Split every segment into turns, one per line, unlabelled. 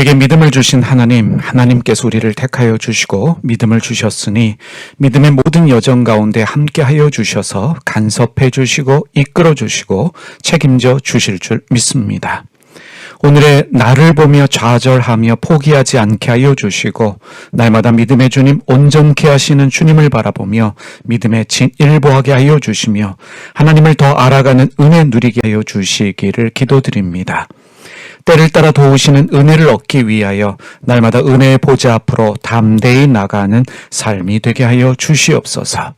우리에게 믿음을 주신 하나님께서 우리를 택하여 주시고 믿음을 주셨으니 믿음의 모든 여정 가운데 함께하여 주셔서 간섭해 주시고 이끌어 주시고 책임져 주실 줄 믿습니다. 오늘의 나를 보며 좌절하며 포기하지 않게 하여 주시고 날마다 믿음의 주님, 온전케 하시는 주님을 바라보며 믿음에 진일보하게 하여 주시며 하나님을 더 알아가는 은혜 누리게 하여 주시기를 기도드립니다. 때를 따라 도우시는 은혜를 얻기 위하여 날마다 은혜의 보좌 앞으로 담대히 나가는 삶이 되게 하여 주시옵소서.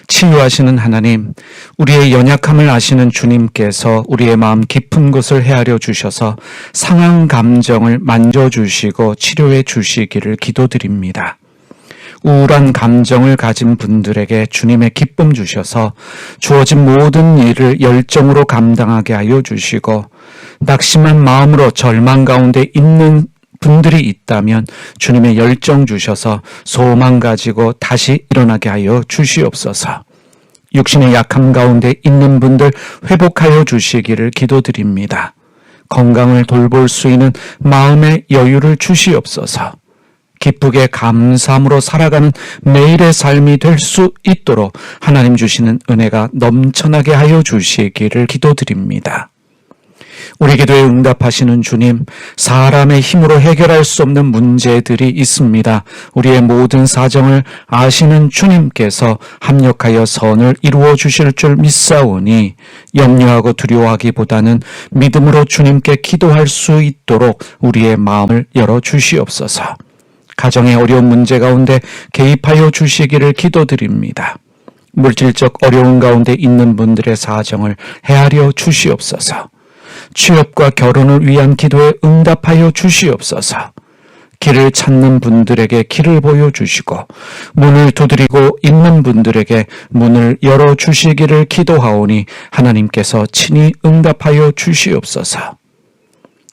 치유하시는 하나님, 우리의 연약함을 아시는 주님께서 우리의 마음 깊은 곳을 헤아려 주셔서 상한 감정을 만져주시고 치료해 주시기를 기도드립니다. 우울한 감정을 가진 분들에게 주님의 기쁨 주셔서 주어진 모든 일을 열정으로 감당하게 하여 주시고 낙심한 마음으로 절망 가운데 있는 분들이 있다면 주님의 열정 주셔서 소망 가지고 다시 일어나게 하여 주시옵소서. 육신의 약함 가운데 있는 분들 회복하여 주시기를 기도드립니다. 건강을 돌볼 수 있는 마음의 여유를 주시옵소서. 기쁘게 감사함으로 살아가는 매일의 삶이 될 수 있도록 하나님 주시는 은혜가 넘쳐나게 하여 주시기를 기도드립니다. 우리 기도에 응답하시는 주님, 사람의 힘으로 해결할 수 없는 문제들이 있습니다. 우리의 모든 사정을 아시는 주님께서 합력하여 선을 이루어 주실 줄 믿사오니 염려하고 두려워하기보다는 믿음으로 주님께 기도할 수 있도록 우리의 마음을 열어 주시옵소서. 가정의 어려운 문제 가운데 개입하여 주시기를 기도드립니다. 물질적 어려운 가운데 있는 분들의 사정을 헤아려 주시옵소서. 취업과 결혼을 위한 기도에 응답하여 주시옵소서. 길을 찾는 분들에게 길을 보여주시고 문을 두드리고 있는 분들에게 문을 열어주시기를 기도하오니 하나님께서 친히 응답하여 주시옵소서.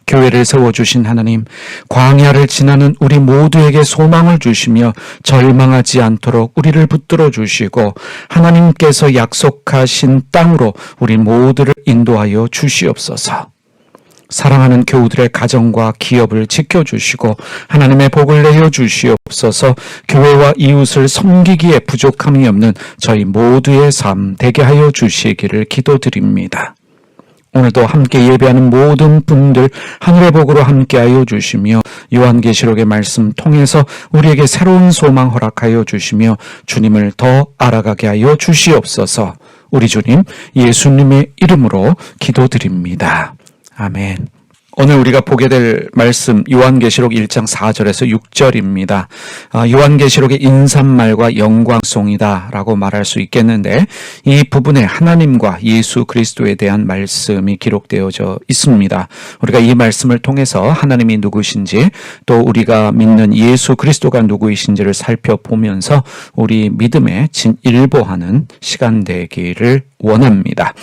교회를 세워주신 하나님, 광야를 지나는 우리 모두에게 소망을 주시며 절망하지 않도록 우리를 붙들어 주시고 하나님께서 약속하신 땅으로 우리 모두를 인도하여 주시옵소서. 사랑하는 교우들의 가정과 기업을 지켜주시고 하나님의 복을 내어 주시옵소서. 교회와 이웃을 섬기기에 부족함이 없는 저희 모두의 삶 되게 하여 주시기를 기도드립니다. 오늘도 함께 예배하는 모든 분들 하늘의 복으로 함께하여 주시며 요한계시록의 말씀 통해서 우리에게 새로운 소망 허락하여 주시며 주님을 더 알아가게 하여 주시옵소서. 우리 주님 예수님의 이름으로 기도드립니다. 아멘. 오늘 우리가 보게 될 말씀 요한계시록 1장 4절에서 6절입니다. 요한계시록의 인사말과 영광송이다 라고 말할 수 있겠는데 이 부분에 하나님과 예수 그리스도에 대한 말씀이 기록되어져 있습니다. 우리가 이 말씀을 통해서 하나님이 누구신지 또 우리가 믿는 예수 그리스도가 누구이신지를 살펴보면서 우리 믿음에 진일보하는 시간 되기를 원합니다.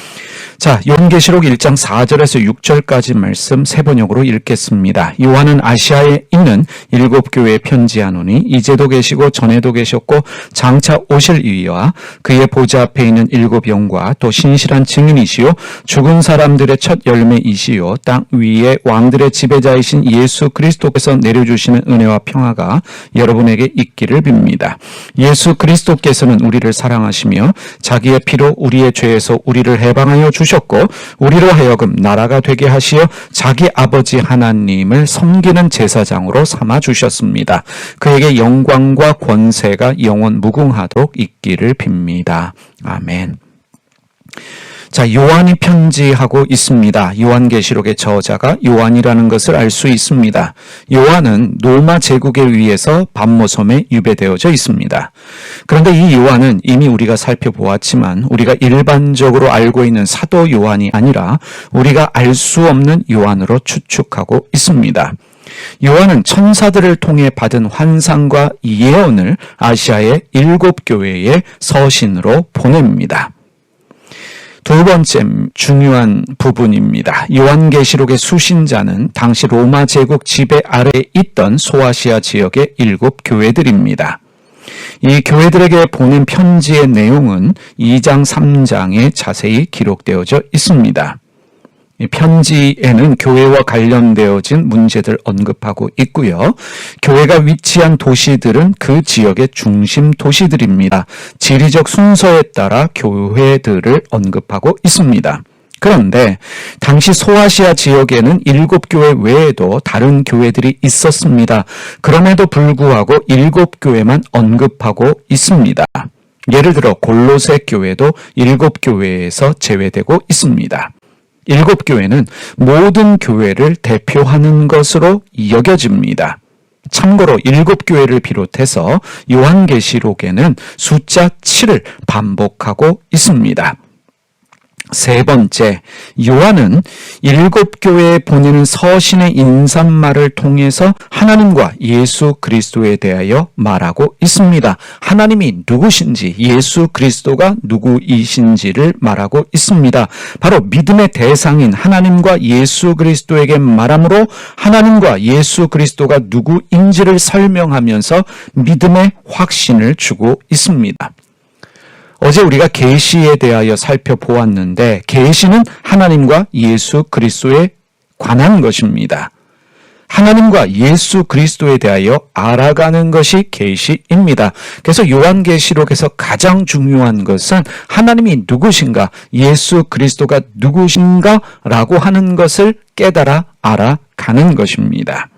자, 요한계시록 1장 4절에서 6절까지 말씀 세 번역으로 읽겠습니다. 요한은 아시아에 있는 7교회에 편지하노니 이제도 계시고 전에도 계셨고 장차 오실 이와 그의 보좌 앞에 있는 7영과 또 신실한 증인이시요 죽은 사람들의 첫 열매이시요 땅 위에 왕들의 지배자이신 예수 그리스도께서 내려주시는 은혜와 평화가 여러분에게 있기를 빕니다. 예수 그리스도께서는 우리를 사랑하시며 자기의 피로 우리의 죄에서 우리를 해방하여 주셨고 우리로 하여금 나라가 되게 하시어 자기 아버지 하나님을 섬기는 제사장으로 삼아 주셨습니다. 그에게 영광과 권세가 영원 무궁하도록 있기를 빕니다. 아멘. 자, 요한이 편지하고 있습니다. 요한계시록의 저자가 요한이라는 것을 알 수 있습니다. 요한은 로마 제국에 의해서 반모섬에 유배되어져 있습니다. 그런데 이 요한은 이미 우리가 살펴보았지만 우리가 일반적으로 알고 있는 사도 요한이 아니라 우리가 알 수 없는 요한으로 추측하고 있습니다. 요한은 천사들을 통해 받은 환상과 예언을 아시아의 7교회의 서신으로 보냅니다. 두 번째 중요한 부분입니다. 요한계시록의 수신자는 당시 로마 제국 지배 아래에 있던 소아시아 지역의 7교회들입니다. 이 교회들에게 보낸 편지의 내용은 2장 3장에 자세히 기록되어져 있습니다. 이 편지에는 교회와 관련되어진 문제들 언급하고 있고요. 교회가 위치한 도시들은 그 지역의 중심 도시들입니다. 지리적 순서에 따라 교회들을 언급하고 있습니다. 그런데 당시 소아시아 지역에는 7교회 외에도 다른 교회들이 있었습니다. 그럼에도 불구하고 7교회만 언급하고 있습니다. 예를 들어 골로새 교회도 7교회에서 제외되고 있습니다. 7교회는 모든 교회를 대표하는 것으로 여겨집니다. 참고로 7교회를 비롯해서 요한계시록에는 숫자 7을 반복하고 있습니다. 세 번째, 요한은 7교회에 보내는 서신의 인사말을 통해서 하나님과 예수 그리스도에 대하여 말하고 있습니다. 하나님이 누구신지, 예수 그리스도가 누구이신지를 말하고 있습니다. 바로 믿음의 대상인 하나님과 예수 그리스도에게 말함으로 하나님과 예수 그리스도가 누구인지를 설명하면서 믿음의 확신을 주고 있습니다. 어제 우리가 계시에 대하여 살펴보았는데 계시는 하나님과 예수 그리스도에 관한 것입니다. 하나님과 예수 그리스도에 대하여 알아가는 것이 계시입니다. 그래서 요한계시록에서 가장 중요한 것은 하나님이 누구신가, 예수 그리스도가 누구신가 라고 하는 것을 깨달아 알아가는 것입니다.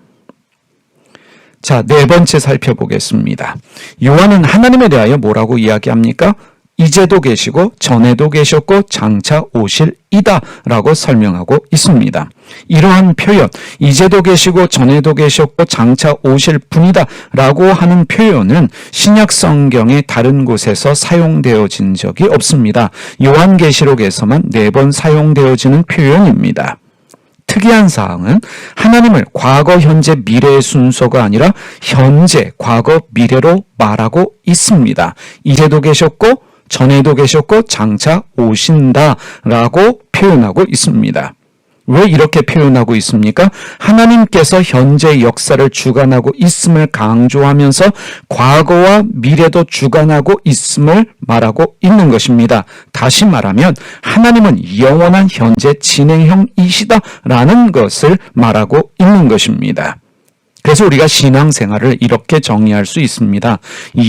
자, 네 번째 살펴보겠습니다. 요한은 하나님에 대하여 뭐라고 이야기합니까? 이제도 계시고 전에도 계셨고 장차 오실 이다 라고 설명하고 있습니다. 이러한 표현, 이제도 계시고 전에도 계셨고 장차 오실 분이다 라고 하는 표현은 신약 성경의 다른 곳에서 사용되어진 적이 없습니다. 요한계시록에서만 4번 사용되어지는 표현입니다. 특이한 사항은 하나님을 과거, 현재, 미래의 순서가 아니라 현재, 과거, 미래로 말하고 있습니다. 이제도 계셨고 전에도 계셨고 장차 오신다라고 표현하고 있습니다. 왜 이렇게 표현하고 있습니까? 하나님께서 현재 역사를 주관하고 있음을 강조하면서 과거와 미래도 주관하고 있음을 말하고 있는 것입니다. 다시 말하면 하나님은 영원한 현재 진행형이시다라는 것을 말하고 있는 것입니다. 그래서 우리가 신앙생활을 이렇게 정의할 수 있습니다.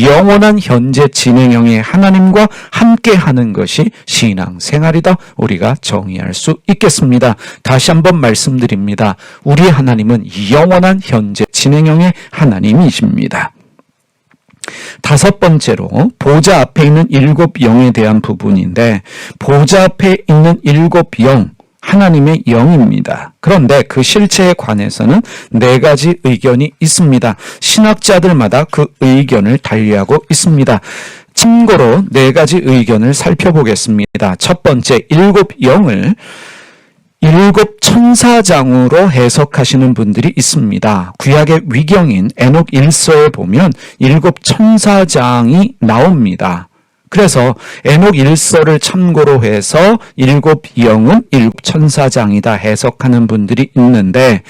영원한 현재 진행형의 하나님과 함께하는 것이 신앙생활이다. 우리가 정의할 수 있겠습니다. 다시 한번 말씀드립니다. 우리 하나님은 영원한 현재 진행형의 하나님이십니다. 다섯 번째로 보좌 앞에 있는 7영에 대한 부분인데 보좌 앞에 있는 7영, 하나님의 영입니다. 그런데 그 실체에 관해서는 4가지 의견이 있습니다. 신학자들마다 그 의견을 달리하고 있습니다. 참고로 4가지 의견을 살펴보겠습니다. 첫 번째, 7영을 7 천사장으로 해석하시는 분들이 있습니다. 구약의 위경인 에녹 1서에 보면 7 천사장이 나옵니다. 그래서 에녹 1서를 참고로 해서 7영은 7 천사장이다 해석하는 분들이 있는데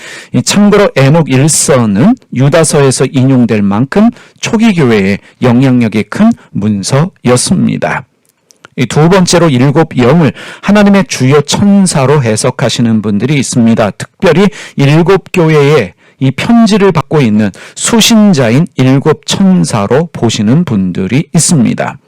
참고로 에녹 1서는 유다서에서 인용될 만큼 초기 교회의 영향력이 큰 문서였습니다. 두 번째로 7영을 하나님의 주요 천사로 해석하시는 분들이 있습니다. 특별히 7교회에 이 편지를 받고 있는 수신자인 7 천사로 보시는 분들이 있습니다.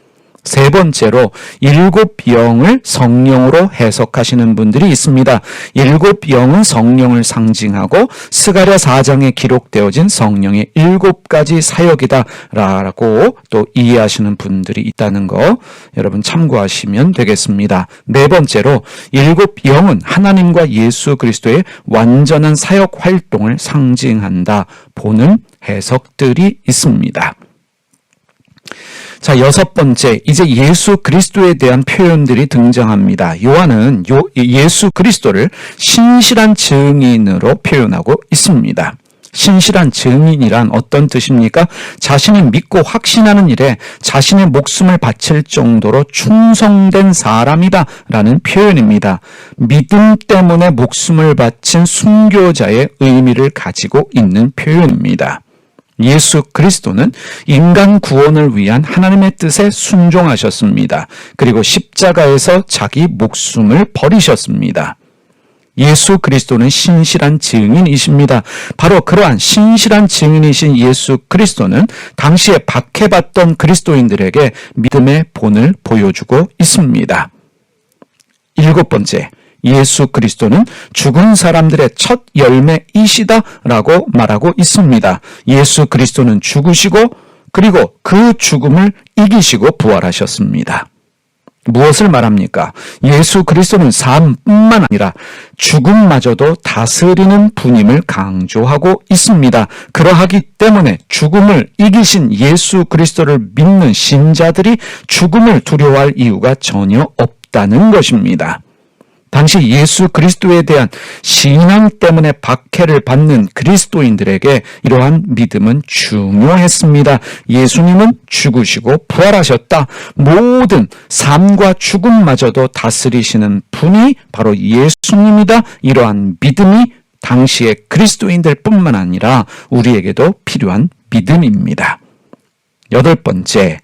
세 번째로 7영을 성령으로 해석하시는 분들이 있습니다. 7영은 성령을 상징하고 스가랴 4장에 기록되어진 성령의 7가지 사역이다라고 또 이해하시는 분들이 있다는 거 여러분 참고하시면 되겠습니다. 네 번째로 7영은 하나님과 예수 그리스도의 완전한 사역 활동을 상징한다 보는 해석들이 있습니다. 자, 6번째, 이제 예수 그리스도에 대한 표현들이 등장합니다. 요한은 예수 그리스도를 신실한 증인으로 표현하고 있습니다. 신실한 증인이란 어떤 뜻입니까? 자신이 믿고 확신하는 일에 자신의 목숨을 바칠 정도로 충성된 사람이다 라는 표현입니다. 믿음 때문에 목숨을 바친 순교자의 의미를 가지고 있는 표현입니다. 예수 그리스도는 인간 구원을 위한 하나님의 뜻에 순종하셨습니다. 그리고 십자가에서 자기 목숨을 버리셨습니다. 예수 그리스도는 신실한 증인이십니다. 바로 그러한 신실한 증인이신 예수 그리스도는 당시에 박해받던 그리스도인들에게 믿음의 본을 보여주고 있습니다. 7번째, 예수 그리스도는 죽은 사람들의 첫 열매이시다라고 말하고 있습니다. 예수 그리스도는 죽으시고 그리고 그 죽음을 이기시고 부활하셨습니다. 무엇을 말합니까? 예수 그리스도는 삶뿐만 아니라 죽음마저도 다스리는 분임을 강조하고 있습니다. 그러하기 때문에 죽음을 이기신 예수 그리스도를 믿는 신자들이 죽음을 두려워할 이유가 전혀 없다는 것입니다. 당시 예수 그리스도에 대한 신앙 때문에 박해를 받는 그리스도인들에게 이러한 믿음은 중요했습니다. 예수님은 죽으시고 부활하셨다. 모든 삶과 죽음마저도 다스리시는 분이 바로 예수님이다. 이러한 믿음이 당시의 그리스도인들뿐만 아니라 우리에게도 필요한 믿음입니다. 8번째,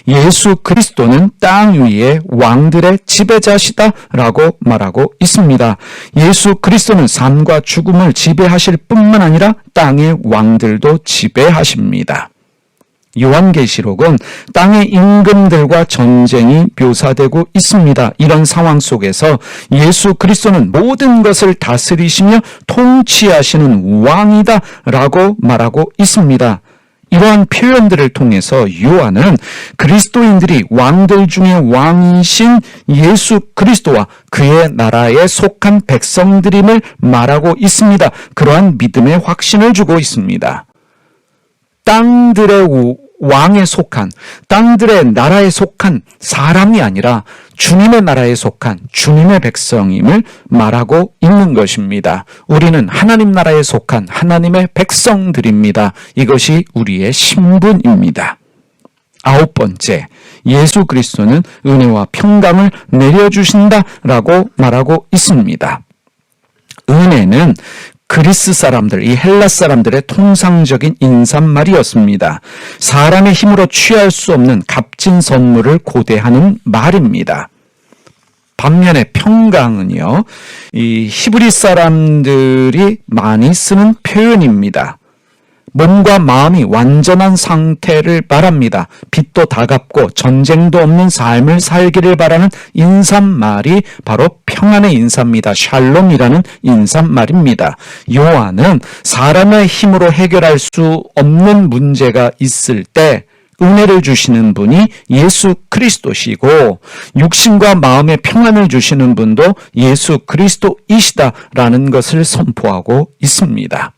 예수 그리스도는 땅 위의 왕들의 지배자시다라고 말하고 있습니다. 예수 그리스도는 삶과 죽음을 지배하실 뿐만 아니라 땅의 왕들도 지배하십니다. 요한계시록은 땅의 임금들과 전쟁이 묘사되고 있습니다. 이런 상황 속에서 예수 그리스도는 모든 것을 다스리시며 통치하시는 왕이다라고 말하고 있습니다. 이러한 표현들을 통해서 요한은 그리스도인들이 왕들 중에 왕이신 예수 그리스도와 그의 나라에 속한 백성들임을 말하고 있습니다. 그러한 믿음의 확신을 주고 있습니다. 땅들의 왕에 속한, 땅들의 나라에 속한 사람이 아니라 주님의 나라에 속한 주님의 백성임을 말하고 있는 것입니다. 우리는 하나님 나라에 속한 하나님의 백성들입니다. 이것이 우리의 신분입니다. 9번째, 예수 그리스도는 은혜와 평강을 내려주신다라고 말하고 있습니다. 은혜는 그리스 사람들, 이 헬라 사람들의 통상적인 인사말이었습니다. 사람의 힘으로 취할 수 없는 값진 선물을 고대하는 말입니다. 반면에 평강은요, 이 히브리 사람들이 많이 쓰는 표현입니다. 몸과 마음이 완전한 상태를 말합니다. 빚도 다 갚고 전쟁도 없는 삶을 살기를 바라는 인사말이 바로 평안의 인사입니다. 샬롬이라는 인사말입니다. 요한은 사람의 힘으로 해결할 수 없는 문제가 있을 때 은혜를 주시는 분이 예수 그리스도시고 육신과 마음의 평안을 주시는 분도 예수 그리스도이시다라는 것을 선포하고 있습니다.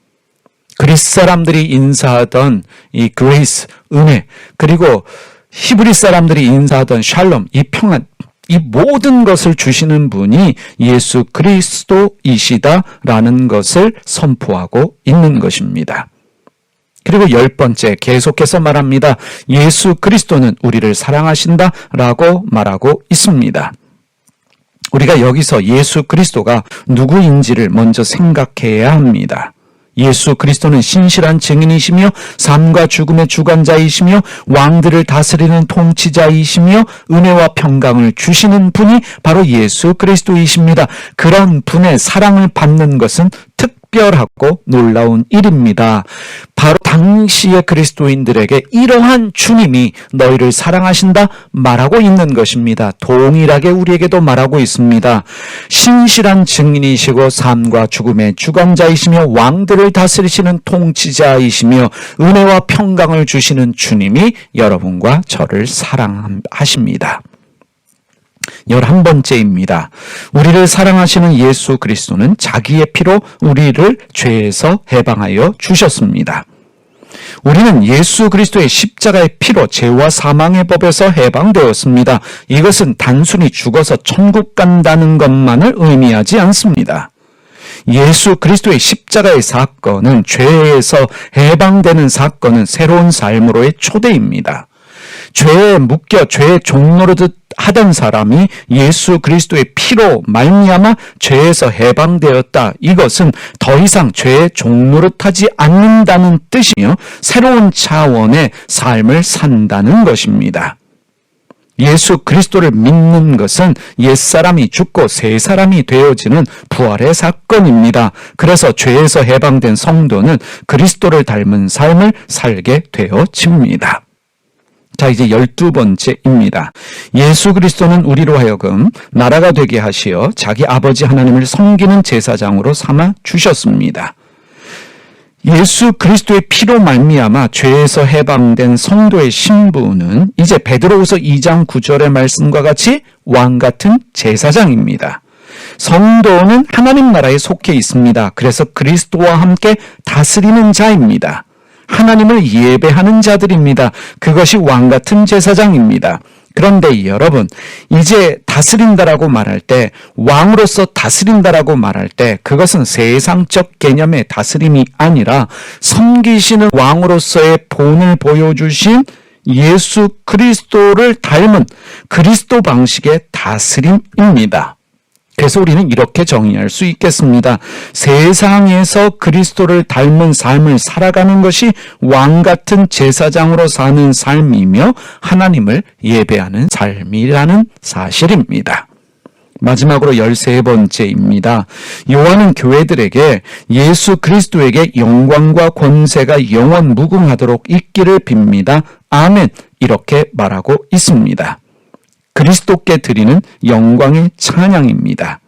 그리스 사람들이 인사하던 이 그레이스, 은혜, 그리고 히브리 사람들이 인사하던 샬롬, 이 평안, 이 모든 것을 주시는 분이 예수 그리스도이시다라는 것을 선포하고 있는 것입니다. 그리고 10번째, 계속해서 말합니다. 예수 그리스도는 우리를 사랑하신다라고 말하고 있습니다. 우리가 여기서 예수 그리스도가 누구인지를 먼저 생각해야 합니다. 예수 그리스도는 신실한 증인이시며 삶과 죽음의 주관자이시며 왕들을 다스리는 통치자이시며 은혜와 평강을 주시는 분이 바로 예수 그리스도이십니다. 그런 분의 사랑을 받는 것은 특별하고 놀라운 일입니다. 바로 당시의 그리스도인들에게 이러한 주님이 너희를 사랑하신다 말하고 있는 것입니다. 동일하게 우리에게도 말하고 있습니다. 신실한 증인이시고 삶과 죽음의 주관자이시며 왕들을 다스리시는 통치자이시며 은혜와 평강을 주시는 주님이 여러분과 저를 사랑하십니다. 11번째입니다. 우리를 사랑하시는 예수 그리스도는 자기의 피로 우리를 죄에서 해방하여 주셨습니다. 우리는 예수 그리스도의 십자가의 피로 죄와 사망의 법에서 해방되었습니다. 이것은 단순히 죽어서 천국 간다는 것만을 의미하지 않습니다. 예수 그리스도의 십자가의 사건은 죄에서 해방되는 사건은 새로운 삶으로의 초대입니다. 죄에 묶여 죄의 종노릇 하던 사람이 예수 그리스도의 피로 말미암아 죄에서 해방되었다. 이것은 더 이상 죄의 종노릇하지 않는다는 뜻이며 새로운 차원의 삶을 산다는 것입니다. 예수 그리스도를 믿는 것은 옛사람이 죽고 새 사람이 되어지는 부활의 사건입니다. 그래서 죄에서 해방된 성도는 그리스도를 닮은 삶을 살게 되어집니다. 자, 이제 12번째입니다. 예수 그리스도는 우리로 하여금 나라가 되게 하시어 자기 아버지 하나님을 섬기는 제사장으로 삼아 주셨습니다. 예수 그리스도의 피로 말미암아 죄에서 해방된 성도의 신분은 이제 베드로후서 2장 9절의 말씀과 같이 왕 같은 제사장입니다. 성도는 하나님 나라에 속해 있습니다. 그래서 그리스도와 함께 다스리는 자입니다. 하나님을 예배하는 자들입니다. 그것이 왕 같은 제사장입니다. 그런데 여러분, 이제 다스린다라고 말할 때, 왕으로서 다스린다라고 말할 때 그것은 세상적 개념의 다스림이 아니라 섬기시는 왕으로서의 본을 보여주신 예수 그리스도를 닮은 그리스도 방식의 다스림입니다. 그래서 우리는 이렇게 정의할 수 있겠습니다. 세상에서 그리스도를 닮은 삶을 살아가는 것이 왕 같은 제사장으로 사는 삶이며 하나님을 예배하는 삶이라는 사실입니다. 마지막으로 13번째입니다. 요한은 교회들에게 예수 그리스도에게 영광과 권세가 영원 무궁하도록 있기를 빕니다. 아멘. 이렇게 말하고 있습니다. 그리스도께 드리는 영광의 찬양입니다.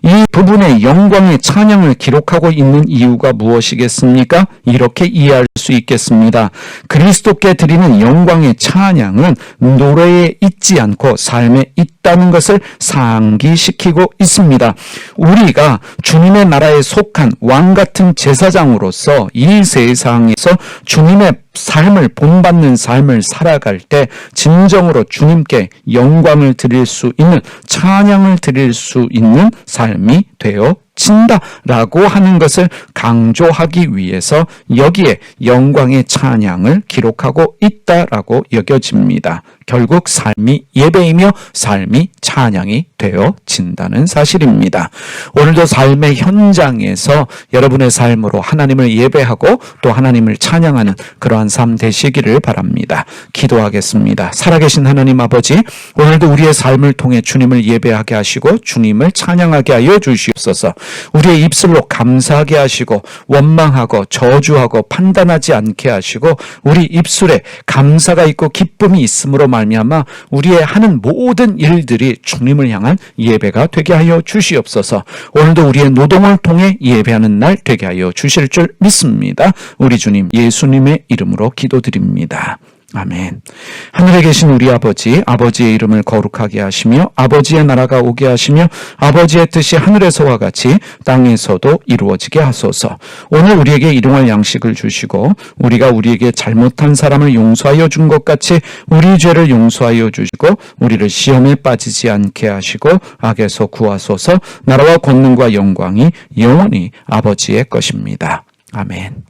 이 부분에 영광의 찬양을 기록하고 있는 이유가 무엇이겠습니까? 이렇게 이해할 수 있겠습니다. 그리스도께 드리는 영광의 찬양은 노래에 있지 않고 삶에 있다는 것을 상기시키고 있습니다. 우리가 주님의 나라에 속한 왕 같은 제사장으로서 이 세상에서 주님의 삶을 본받는 삶을 살아갈 때 진정으로 주님께 영광을 드릴 수 있는, 찬양을 드릴 수 있는 삶이 되어진다라고 하는 것을 강조하기 위해서 여기에 영광의 찬양을 기록하고 있다라고 여겨집니다. 결국 삶이 예배이며 삶이 찬양이 되어진다는 사실입니다. 오늘도 삶의 현장에서 여러분의 삶으로 하나님을 예배하고 또 하나님을 찬양하는 그러한 삶 되시기를 바랍니다. 기도하겠습니다. 살아계신 하나님 아버지, 오늘도 우리의 삶을 통해 주님을 예배하게 하시고 주님을 찬양하게 하여 주시옵소서. 우리의 입술로 감사하게 하시고 원망하고 저주하고 판단하지 않게 하시고 우리 입술에 감사가 있고 기쁨이 있음으로 말미암아 우리의 하는 모든 일들이 주님을 향한 예배가 되게 하여 주시옵소서. 오늘도 우리의 노동을 통해 예배하는 날 되게 하여 주실 줄 믿습니다. 우리 주님 예수님의 이름으로 기도드립니다. 아멘. 하늘에 계신 우리 아버지, 아버지의 이름을 거룩하게 하시며 아버지의 나라가 오게 하시며 아버지의 뜻이 하늘에서와 같이 땅에서도 이루어지게 하소서. 오늘 우리에게 일용할 양식을 주시고 우리가 우리에게 잘못한 사람을 용서하여 준 것 같이 우리 죄를 용서하여 주시고 우리를 시험에 빠지지 않게 하시고 악에서 구하소서. 나라와 권능과 영광이 영원히 아버지의 것입니다. 아멘.